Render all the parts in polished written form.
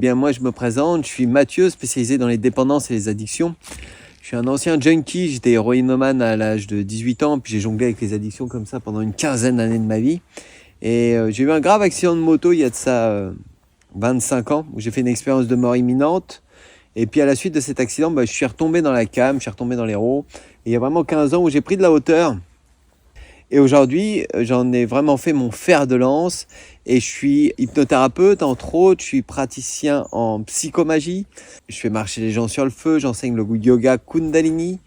Bien, moi, je me présente, je suis Mathieu, spécialisé dans les dépendances et les addictions. Je suis un ancien junkie, j'étais héroïnomane à l'âge de 18 ans, puis j'ai jonglé avec les addictions comme ça pendant une quinzaine d'années de ma vie. Et j'ai eu un grave accident de moto il y a de ça 25 ans, où j'ai fait une expérience de mort imminente. Et puis à la suite de cet accident, je suis retombé dans la came, je suis retombé dans les roues. Et il y a vraiment 15 ans où j'ai pris de la hauteur. Et aujourd'hui, j'en ai vraiment fait mon fer de lance et je suis hypnothérapeute, entre autres, je suis praticien en psychomagie, je fais marcher les gens sur le feu, j'enseigne le yoga Kundalini,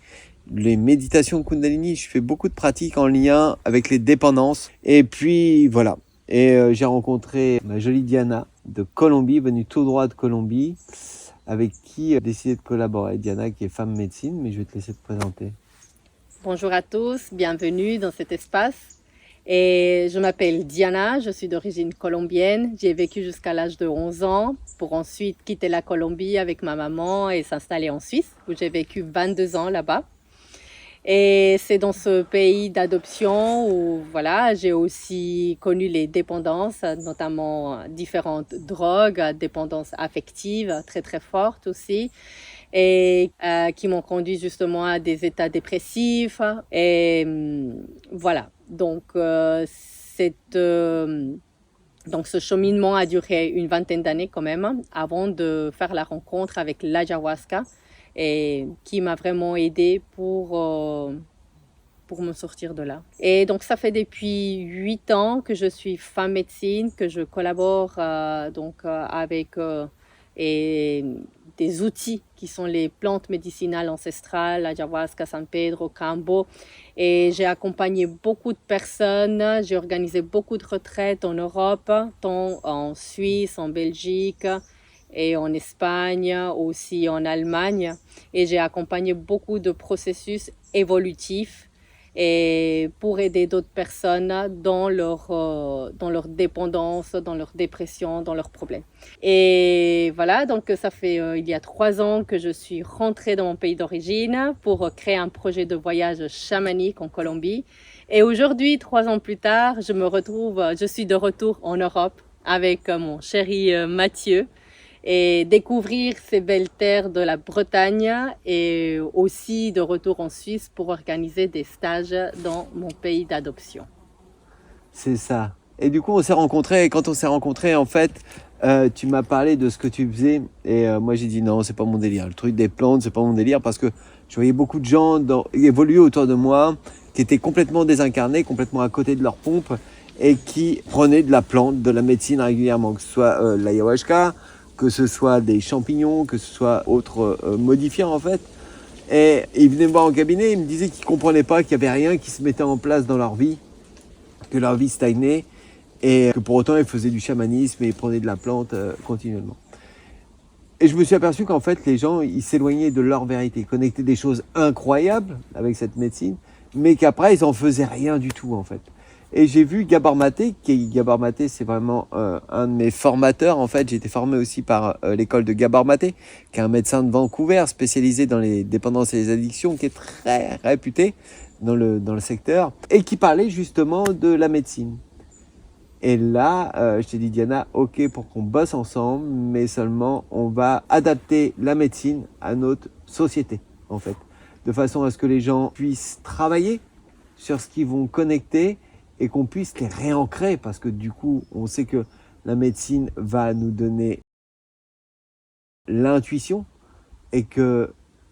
les méditations Kundalini, je fais beaucoup de pratiques en lien avec les dépendances. Et puis voilà, j'ai rencontré ma jolie Diana de Colombie, venue tout droit de Colombie, avec qui j'ai décidé de collaborer. Diana qui est femme médecine, mais je vais te laisser te présenter. Bonjour à tous, bienvenue dans cet espace. Et je m'appelle Diana, je suis d'origine colombienne. J'ai vécu jusqu'à l'âge de 11 ans pour ensuite quitter la Colombie avec ma maman et s'installer en Suisse où j'ai vécu 22 ans là-bas. Et c'est dans ce pays d'adoption où voilà, j'ai aussi connu les dépendances, notamment différentes drogues, dépendances affectives très très fortes aussi, et qui m'ont conduit justement à des états dépressifs. Et voilà, donc donc ce cheminement a duré une vingtaine d'années quand même avant de faire la rencontre avec l'ayahuasca et qui m'a vraiment aidée pour me sortir de là. Et donc ça fait depuis 8 ans que je suis femme médecine, que je collabore avec et des outils qui sont les plantes médicinales ancestrales, ayahuasca, San Pedro, Cambo. Et j'ai accompagné beaucoup de personnes, j'ai organisé beaucoup de retraites en Europe, tant en Suisse, en Belgique et en Espagne, aussi en Allemagne. Et j'ai accompagné beaucoup de processus évolutifs et pour aider d'autres personnes dans leur dépendance, dans leur dépression, dans leurs problèmes. Et voilà, donc ça fait il y a 3 ans que je suis rentrée dans mon pays d'origine pour créer un projet de voyage chamanique en Colombie. Et aujourd'hui, 3 ans plus tard, je suis de retour en Europe avec mon chéri Mathieu, et découvrir ces belles terres de la Bretagne et aussi de retour en Suisse pour organiser des stages dans mon pays d'adoption. C'est ça. Et du coup, on s'est rencontrés. Et quand on s'est rencontrés, en fait, tu m'as parlé de ce que tu faisais. Et moi, j'ai dit non, c'est pas mon délire. Le truc des plantes, c'est pas mon délire parce que je voyais beaucoup de gens évoluer autour de moi qui étaient complètement désincarnés, complètement à côté de leur pompe et qui prenaient de la plante, de la médecine régulièrement, que ce soit l'ayahuasca, que ce soit des champignons, que ce soit autres modifiants en fait. Et ils venaient me voir en cabinet, ils me disaient qu'ils ne comprenaient pas, qu'il n'y avait rien qui se mettait en place dans leur vie, que leur vie stagnait et que pour autant ils faisaient du chamanisme et ils prenaient de la plante continuellement. Et je me suis aperçu qu'en fait les gens ils s'éloignaient de leur vérité, ils connectaient des choses incroyables avec cette médecine, mais qu'après ils n'en faisaient rien du tout en fait. Et j'ai vu Gabor Maté, Gabor Maté c'est vraiment un de mes formateurs en fait. J'ai été formé aussi par l'école de Gabor Maté, qui est un médecin de Vancouver spécialisé dans les dépendances et les addictions, qui est très réputé dans le secteur, et qui parlait justement de la médecine. Et là, je t'ai dit Diana, ok pour qu'on bosse ensemble, mais seulement on va adapter la médecine à notre société en fait, de façon à ce que les gens puissent travailler sur ce qu'ils vont connecter et qu'on puisse les réancrer, parce que du coup, on sait que la médecine va nous donner l'intuition et qu'il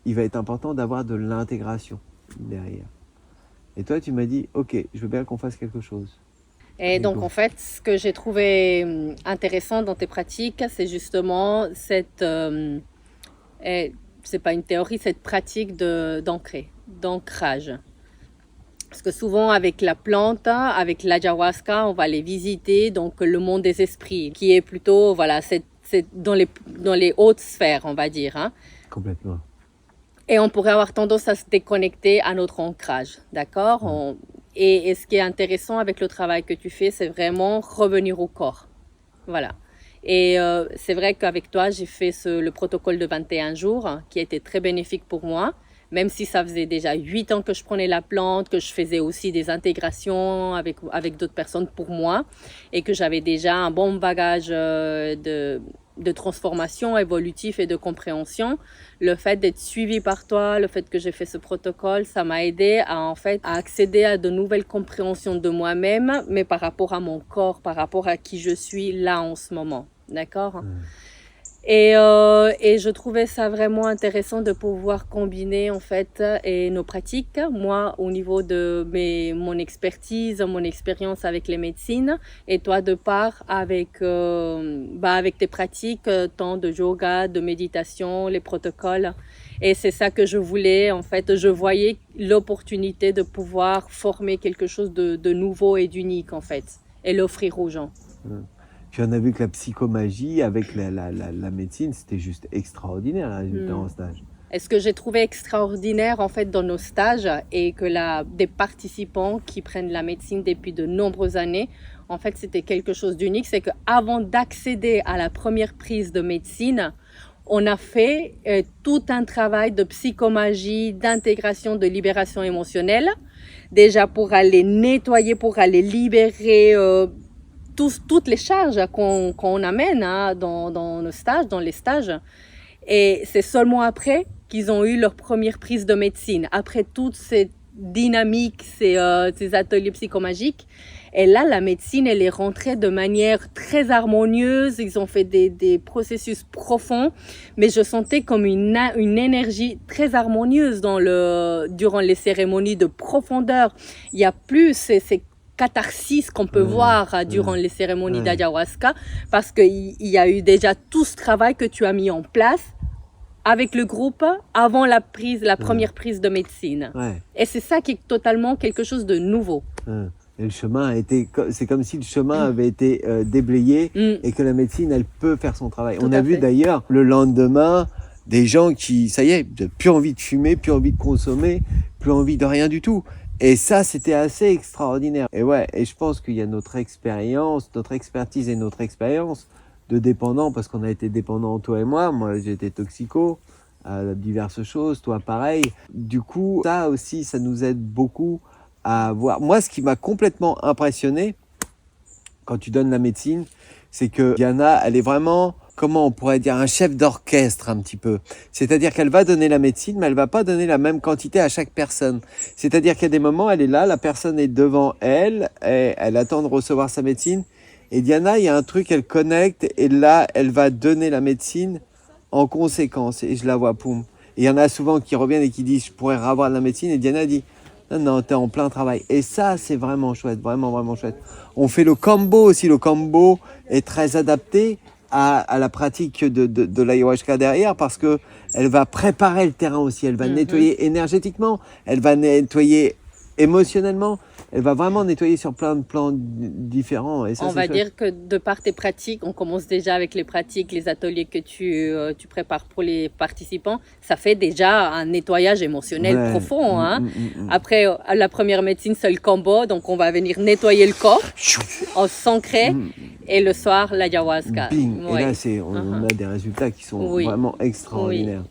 va être important d'avoir de l'intégration derrière. Et toi, tu m'as dit, ok, je veux bien qu'on fasse quelque chose. Et donc, en fait, ce que j'ai trouvé intéressant dans tes pratiques, c'est justement c'est pas une théorie, cette pratique d'ancrage. Parce que souvent, avec la plante, avec l'ayahuasca, on va les visiter, donc le monde des esprits, qui est plutôt, voilà, c'est dans les hautes sphères, on va dire. Hein. Complètement. Et on pourrait avoir tendance à se déconnecter à notre ancrage, d'accord et ce qui est intéressant avec le travail que tu fais, c'est vraiment revenir au corps. Voilà. Et c'est vrai qu'avec toi, j'ai fait le protocole de 21 jours, qui a été très bénéfique pour moi. Même si ça faisait déjà 8 ans que je prenais la plante, que je faisais aussi des intégrations avec d'autres personnes pour moi et que j'avais déjà un bon bagage de transformation évolutive et de compréhension. Le fait d'être suivi par toi, le fait que j'ai fait ce protocole, ça m'a aidé à accéder à de nouvelles compréhensions de moi-même, mais par rapport à mon corps, par rapport à qui je suis là en ce moment. D'accord? Et je trouvais ça vraiment intéressant de pouvoir combiner en fait nos pratiques. Moi, au niveau de mon expertise, mon expérience avec les médecines, et toi de part avec tes pratiques, tant de yoga, de méditation, les protocoles. Et c'est ça que je voulais en fait. Je voyais l'opportunité de pouvoir former quelque chose de nouveau et d'unique en fait, et l'offrir aux gens. Puis on a vu que la psychomagie avec la médecine, c'était juste extraordinaire, le résultat en stage. Et ce que j'ai trouvé extraordinaire en fait dans nos stages et que des participants qui prennent la médecine depuis de nombreuses années, en fait c'était quelque chose d'unique, c'est qu'avant d'accéder à la première prise de médecine, on a fait tout un travail de psychomagie, d'intégration, de libération émotionnelle, déjà pour aller nettoyer, pour aller libérer toutes les charges qu'on amène dans nos stages, dans les stages. Et c'est seulement après qu'ils ont eu leur première prise de médecine, après toute cette dynamique, ces ateliers psychomagiques. Et là, la médecine, elle est rentrée de manière très harmonieuse. Ils ont fait des processus profonds, mais je sentais comme une énergie très harmonieuse durant les cérémonies de profondeur. Il n'y a plus ces catharsis qu'on peut voir durant les cérémonies d'ayahuasca, parce qu'il y a eu déjà tout ce travail que tu as mis en place avec le groupe avant la première prise de médecine. Et c'est ça qui est totalement quelque chose de nouveau. Et le chemin c'est comme si le chemin avait été déblayé et que la médecine, elle peut faire son travail. On a vu d'ailleurs le lendemain des gens qui, ça y est, plus envie de fumer, plus envie de consommer, plus envie de rien du tout. Et ça, c'était assez extraordinaire. Et et je pense qu'il y a notre expérience, notre expertise et notre expérience de dépendants, parce qu'on a été dépendants, toi et moi. Moi, j'ai été toxico à diverses choses, toi pareil. Du coup, ça aussi, ça nous aide beaucoup à voir. Moi, ce qui m'a complètement impressionné quand tu donnes la médecine, c'est que Diana, elle est vraiment, comment on pourrait dire, un chef d'orchestre un petit peu. C'est-à-dire qu'elle va donner la médecine, mais elle va pas donner la même quantité à chaque personne. C'est-à-dire qu'il y a des moments, elle est là, la personne est devant elle, et elle attend de recevoir sa médecine. Et Diana, il y a un truc, elle connecte, et là, elle va donner la médecine en conséquence. Et je la vois, poum. Et il y en a souvent qui reviennent et qui disent, je pourrais avoir de la médecine. Et Diana dit, non, t'es en plein travail. Et ça, c'est vraiment chouette, vraiment, vraiment chouette. On fait le combo aussi. Le combo est très adapté à la pratique de l'ayahuasca derrière, parce que elle va préparer le terrain aussi. Elle va nettoyer énergétiquement, elle va nettoyer émotionnellement, elle va vraiment nettoyer sur plein de plans différents. Et ça, on va dire que de par tes pratiques, on commence déjà avec les pratiques, les ateliers que tu prépares pour les participants, ça fait déjà un nettoyage émotionnel profond. Après, la première médecine, c'est le combo, donc on va venir nettoyer le corps en s'ancrer, et le soir, l'ayahuasca. Bing. Et là, on a des résultats qui sont vraiment extraordinaires.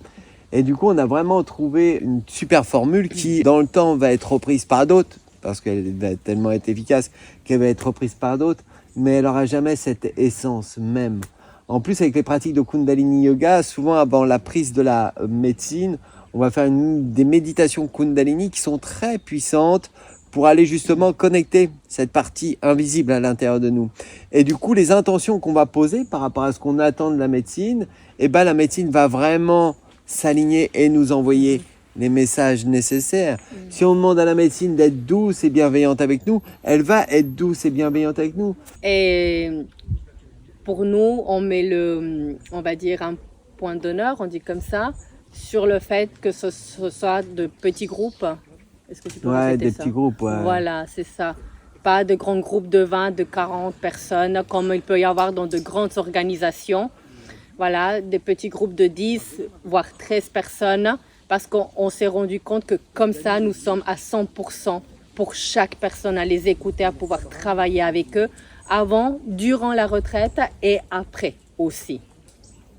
Et du coup, on a vraiment trouvé une super formule qui, dans le temps, va être reprise par d'autres, parce qu'elle va tellement être efficace qu'elle va être reprise par d'autres, mais elle n'aura jamais cette essence même. En plus, avec les pratiques de Kundalini Yoga, souvent avant la prise de la médecine, on va faire des méditations Kundalini qui sont très puissantes pour aller justement connecter cette partie invisible à l'intérieur de nous. Et du coup, les intentions qu'on va poser par rapport à ce qu'on attend de la médecine, la médecine va vraiment s'aligner et nous envoyer les messages nécessaires. Si on demande à la médecine d'être douce et bienveillante avec nous, elle va être douce et bienveillante avec nous. Et pour nous, on met on va dire un point d'honneur, on dit comme ça, sur le fait que ce soit de petits groupes. Est-ce que tu peux répéter ça? Petits groupes, Voilà, c'est ça. Pas de grands groupes de 20, de 40 personnes, comme il peut y avoir dans de grandes organisations. Voilà, des petits groupes de 10, voire 13 personnes, parce qu'on s'est rendu compte que comme ça, nous sommes à 100% pour chaque personne, à les écouter, à pouvoir travailler avec eux, avant, durant la retraite et après aussi.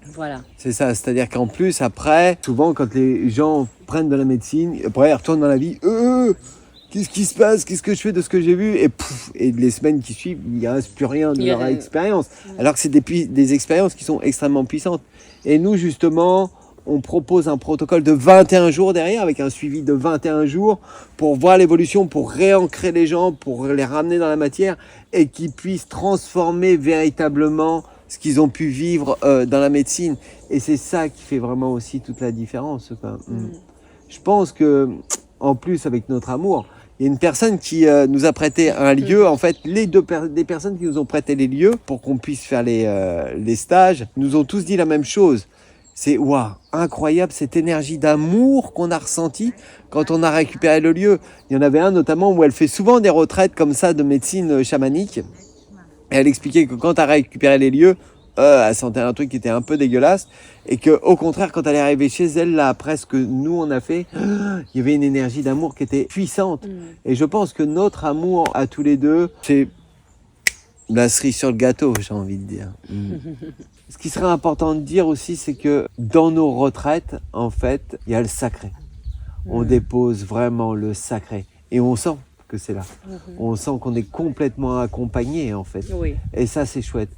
Voilà. C'est ça, c'est-à-dire qu'en plus, après, souvent, quand les gens prennent de la médecine, après, ils retournent dans la vie, qu'est-ce qui se passe, qu'est-ce que je fais de ce que j'ai vu, et pouf, et les semaines qui suivent, il n'y reste plus rien de Il y leur a- expérience. Alors que c'est des expériences qui sont extrêmement puissantes. Et nous, justement, on propose un protocole de 21 jours derrière, avec un suivi de 21 jours, pour voir l'évolution, pour réancrer les gens, pour les ramener dans la matière, et qu'ils puissent transformer véritablement ce qu'ils ont pu vivre dans la médecine. Et c'est ça qui fait vraiment aussi toute la différence, quoi. Je pense que, en plus, avec notre amour, il y a une personne qui nous a prêté un lieu. En fait, des personnes qui nous ont prêté les lieux pour qu'on puisse faire les stages nous ont tous dit la même chose. C'est waouh, incroyable cette énergie d'amour qu'on a ressentie quand on a récupéré le lieu. Il y en avait un notamment où elle fait souvent des retraites comme ça de médecine chamanique. Et elle expliquait que quand elle a récupéré les lieux, elle sentait un truc qui était un peu dégueulasse. Et que au contraire, quand elle est arrivée chez elle, là, après ce que nous on a fait, il y avait une énergie d'amour qui était puissante. Et je pense que notre amour à tous les deux, c'est la cerise sur le gâteau, j'ai envie de dire. Ce qui serait important de dire aussi, c'est que dans nos retraites, en fait, il y a le sacré. On dépose vraiment le sacré. Et on sent que c'est là. On sent qu'on est complètement accompagné, en fait. Oui. Et ça, c'est chouette.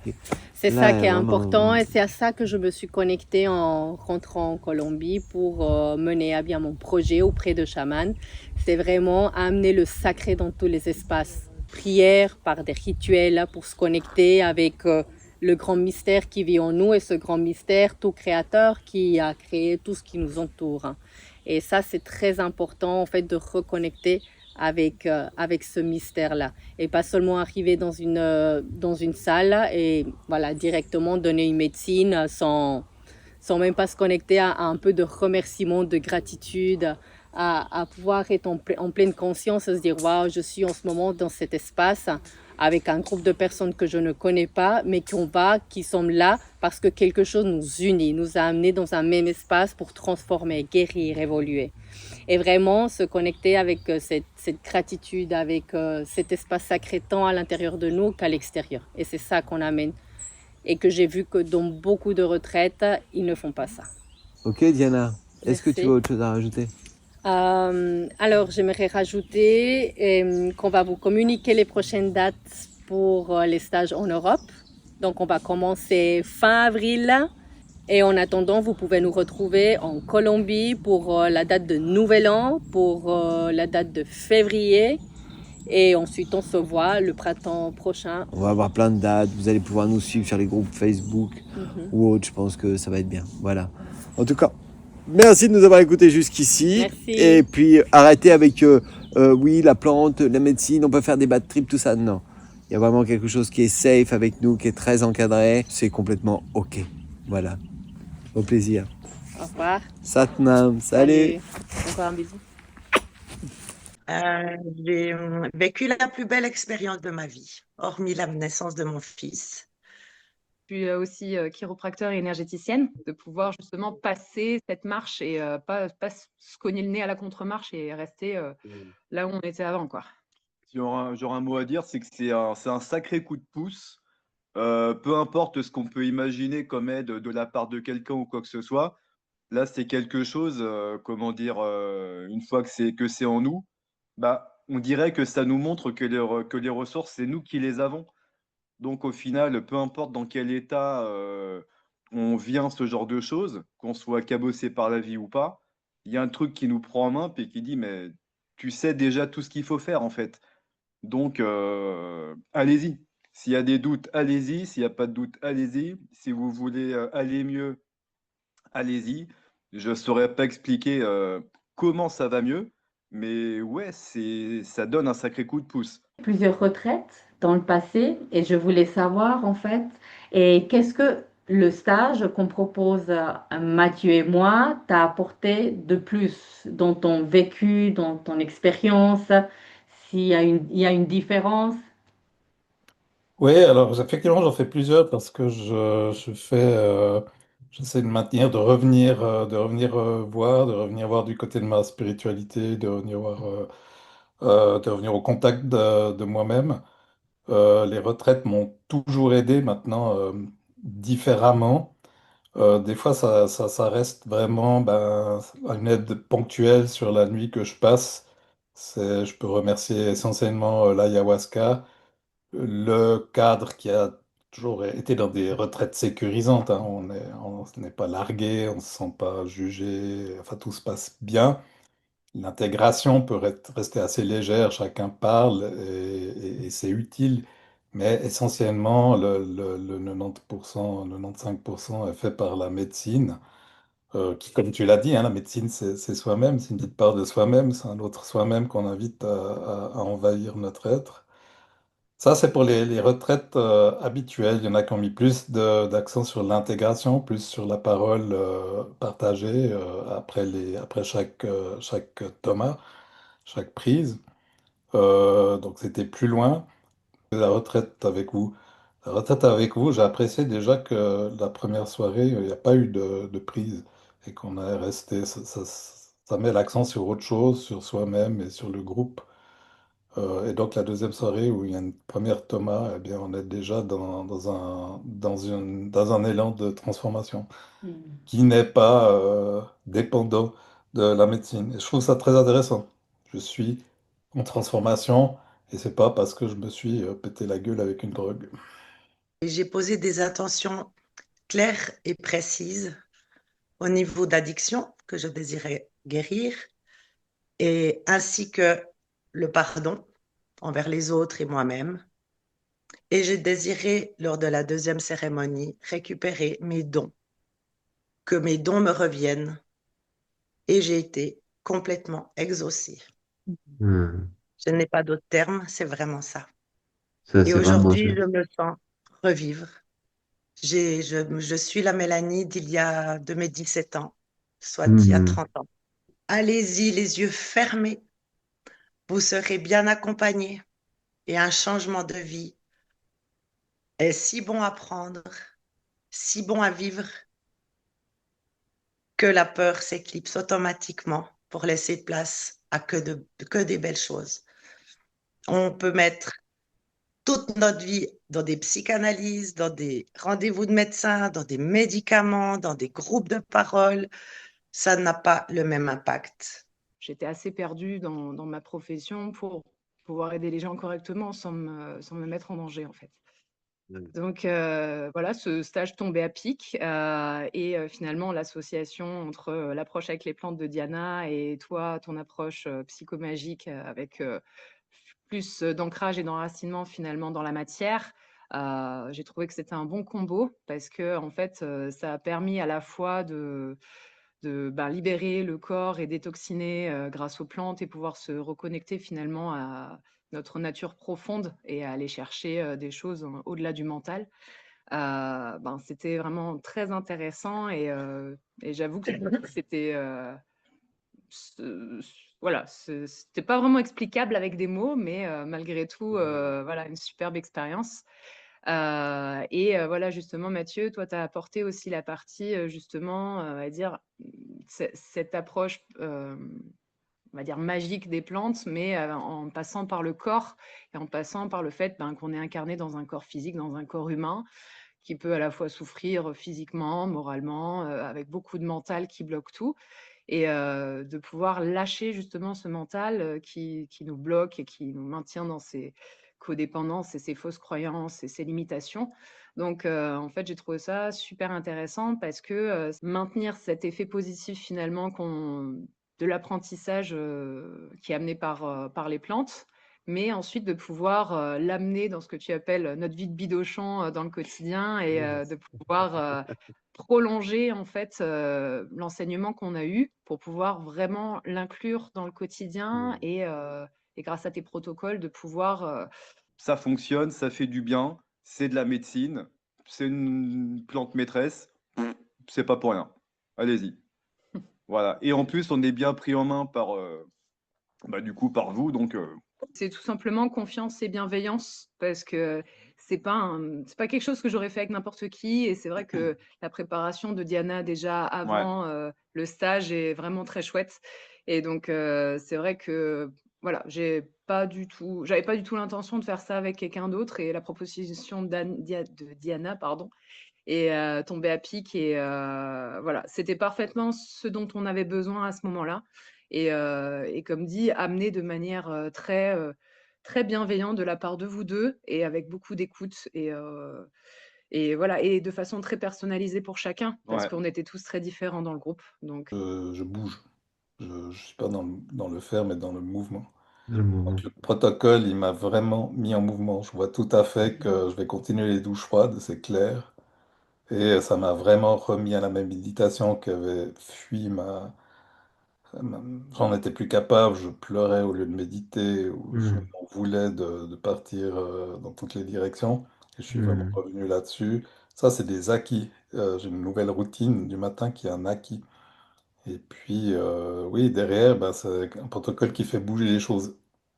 C'est Là, ça qui est vraiment, important et c'est à ça que je me suis connectée en rentrant en Colombie pour mener à bien mon projet auprès de chamans. C'est vraiment amener le sacré dans tous les espaces. Prière par des rituels pour se connecter avec le grand mystère qui vit en nous et ce grand mystère tout créateur qui a créé tout ce qui nous entoure. Et ça, c'est très important en fait de reconnecter avec ce mystère-là et pas seulement arriver dans une salle et voilà, directement donner une médecine sans même pas se connecter à un peu de remerciement, de gratitude, à pouvoir être en pleine conscience, se dire waouh, je suis en ce moment dans cet espace avec un groupe de personnes que je ne connais pas, mais qui sont là parce que quelque chose nous unit, nous a amenés dans un même espace pour transformer, guérir, évoluer. Et vraiment se connecter avec cette gratitude, avec cet espace sacré tant à l'intérieur de nous qu'à l'extérieur. Et c'est ça qu'on amène. Et que j'ai vu que dans beaucoup de retraites, ils ne font pas ça. Ok, Diana, est-ce que tu Merci. as autre chose à rajouter? Alors, j'aimerais rajouter qu'on va vous communiquer les prochaines dates pour les stages en Europe. Donc, on va commencer fin avril. Et en attendant, vous pouvez nous retrouver en Colombie pour la date de Nouvel An, pour la date de février. Et ensuite, on se voit le printemps prochain. On va avoir plein de dates. Vous allez pouvoir nous suivre sur les groupes Facebook ou autres. Je pense que ça va être bien. Voilà. En tout cas, merci de nous avoir écoutés jusqu'ici. Merci. Et puis, arrêtez avec, oui, la plante, la médecine, on peut faire des bad trips, tout ça. Non. Il y a vraiment quelque chose qui est safe avec nous, qui est très encadré. C'est complètement OK. Voilà. Au plaisir. Au revoir. Satnam. Salut. Encore un bisou. J'ai vécu la plus belle expérience de ma vie, hormis la naissance de mon fils. Je suis aussi chiropracteur et énergéticienne, de pouvoir justement passer cette marche et pas se cogner le nez à la contre-marche et rester là où on était avant, quoi. Si j'aurais un mot à dire, c'est que c'est un sacré coup de pouce. Peu importe ce qu'on peut imaginer comme aide de la part de quelqu'un ou quoi que ce soit, là c'est quelque chose, comment dire, une fois que c'est en nous, bah, on dirait que ça nous montre que les ressources, c'est nous qui les avons. Donc au final, peu importe dans quel état on vient ce genre de choses, qu'on soit cabossé par la vie ou pas, il y a un truc qui nous prend en main puis qui dit, mais tu sais déjà tout ce qu'il faut faire en fait. Donc, allez-y. S'il y a des doutes, allez-y. S'il n'y a pas de doute, allez-y. Si vous voulez aller mieux, allez-y. Je ne saurais pas expliquer comment ça va mieux, mais ouais, ça donne un sacré coup de pouce. Plusieurs retraites dans le passé et je voulais savoir en fait, et qu'est-ce que le stage qu'on propose Mathieu et moi t'a apporté de plus dans ton vécu, dans ton expérience, il y a une différence. Oui, alors effectivement, j'en fais plusieurs parce que j'essaie de maintenir, de revenir voir, de revenir voir du côté de ma spiritualité, de revenir au contact de moi-même. Les retraites m'ont toujours aidé maintenant différemment. Des fois, ça reste vraiment ben, une aide ponctuelle sur la nuit que je passe Je peux remercier essentiellement l'ayahuasca, le cadre qui a toujours été dans des retraites sécurisantes, hein. On n'est pas largué, on ne se sent pas jugé, enfin tout se passe bien. L'intégration peut rester assez légère, chacun parle et c'est utile, mais essentiellement le 90%, 95% est fait par la médecine, qui, comme tu l'as dit, hein, la médecine c'est soi-même, c'est une petite part de soi-même, c'est un autre soi-même qu'on invite à envahir notre être. Ça, c'est pour les retraites habituelles. Il y en a qui ont mis plus d'accent sur l'intégration, plus sur la parole partagée après chaque Thomas, chaque prise. Donc c'était plus loin. La retraite avec vous. La retraite avec vous, j'ai apprécié déjà que la première soirée, il n'y a pas eu de prise et qu'on est resté. Ça met l'accent sur autre chose, sur soi-même et sur le groupe. Et donc la deuxième soirée où il y a une première Thomas, eh bien, on est déjà dans un élan de transformation qui n'est pas dépendant de la médecine. Et je trouve ça très intéressant. Je suis en transformation et c'est pas parce que je me suis pété la gueule avec une drogue. Et j'ai posé des intentions claires et précises au niveau d'addiction que je désirais guérir, et ainsi que le pardon envers les autres et moi-même. Et j'ai désiré, lors de la deuxième cérémonie, récupérer mes dons, que mes dons me reviennent. Et j'ai été complètement exaucée. Hmm. Je n'ai pas d'autre terme, c'est vraiment ça. Ça, Et c'est vraiment aujourd'hui, chouette. je me sens revivre. Je suis la Mélanie de mes 17 ans, soit il y a Hmm. 30 ans. Allez-y, les yeux fermés. Vous serez bien accompagnés. Et un changement de vie est si bon à prendre, si bon à vivre, que la peur s'éclipse automatiquement pour laisser place à que des belles choses. On peut mettre toute notre vie dans des psychanalyses, dans des rendez-vous de médecins, dans des médicaments, dans des groupes de parole. Ça n'a pas le même impact. J'étais assez perdue dans ma profession pour pouvoir aider les gens correctement sans me mettre en danger, en fait. Donc voilà, ce stage tombait à pic et finalement l'association entre l'approche avec les plantes de Diana et toi, ton approche psychomagique avec plus d'ancrage et d'enracinement finalement dans la matière, j'ai trouvé que c'était un bon combo parce que en fait, ça a permis à la fois de libérer le corps et détoxiner grâce aux plantes et pouvoir se reconnecter finalement à notre nature profonde et à aller chercher des choses au-delà du mental. C'était vraiment très intéressant et j'avoue que c'était voilà, c'était pas vraiment explicable avec des mots, mais malgré tout, voilà, une superbe expérience. Voilà, justement, Mathieu, toi, tu as apporté aussi la partie, justement, on va dire, cette approche, on va dire magique des plantes, mais en passant par le corps et en passant par le fait qu'on est incarné dans un corps physique, dans un corps humain, qui peut à la fois souffrir physiquement, moralement, avec beaucoup de mental qui bloque tout. Et de pouvoir lâcher justement ce mental qui nous bloque et qui nous maintient dans ces codépendances et ces fausses croyances et ces limitations. Donc, en fait, j'ai trouvé ça super intéressant parce que maintenir cet effet positif finalement de l'apprentissage qui est amené par les plantes, mais ensuite de pouvoir l'amener dans ce que tu appelles notre vie de bidochon dans le quotidien et de pouvoir prolonger en fait l'enseignement qu'on a eu pour pouvoir vraiment l'inclure dans le quotidien et grâce à tes protocoles de pouvoir Ça fonctionne, ça fait du bien, c'est de la médecine, c'est une plante maîtresse, c'est pas pour rien. Allez-y. Voilà. Et en plus, on est bien pris en main du coup, par vous, donc c'est tout simplement confiance et bienveillance parce que c'est pas quelque chose que j'aurais fait avec n'importe qui et c'est vrai que la préparation de Diana déjà ouais. avant le stage est vraiment très chouette et donc c'est vrai que voilà, j'avais pas du tout l'intention de faire ça avec quelqu'un d'autre et la proposition de Diana, pardon, est tombée à pic et voilà, c'était parfaitement ce dont on avait besoin à ce moment-là. Et comme dit, amené de manière très bienveillante de la part de vous deux et avec beaucoup d'écoute et voilà, et de façon très personnalisée pour chacun, parce Ouais. qu'on était tous très différents dans le groupe. Donc, Je bouge. Je ne suis pas dans le faire, mais dans le mouvement. Le moment. Donc, le protocole, il m'a vraiment mis en mouvement. Je vois tout à fait que je vais continuer les douches froides, c'est clair. Et ça m'a vraiment remis à la même méditation qui avait fui ma- J'en étais plus capable, je pleurais au lieu de méditer, ou je Hmm. m'en voulais de partir dans toutes les directions. Et je suis vraiment Hmm. revenu là-dessus. Ça, c'est des acquis. J'ai une nouvelle routine du matin qui est un acquis. Et puis, oui, derrière, bah, c'est un protocole qui fait bouger les choses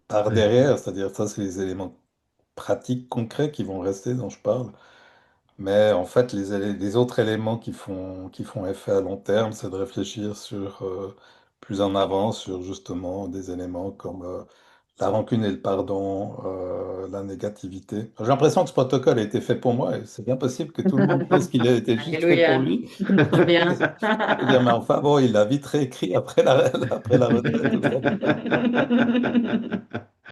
par Ouais. derrière, c'est-à-dire ça, c'est les éléments pratiques, concrets qui vont rester dont je parle. Mais en fait, les autres éléments qui font effet à long terme, c'est de réfléchir sur plus en avant, sur justement des éléments comme la rancune et le pardon, la négativité. J'ai l'impression que ce protocole a été fait pour moi et c'est bien possible que tout le monde pense qu'il a été juste fait pour Alléluia. lui. Trop bien. Je veux dire, mais enfin, bon, il l'a vite réécrit après la retraite.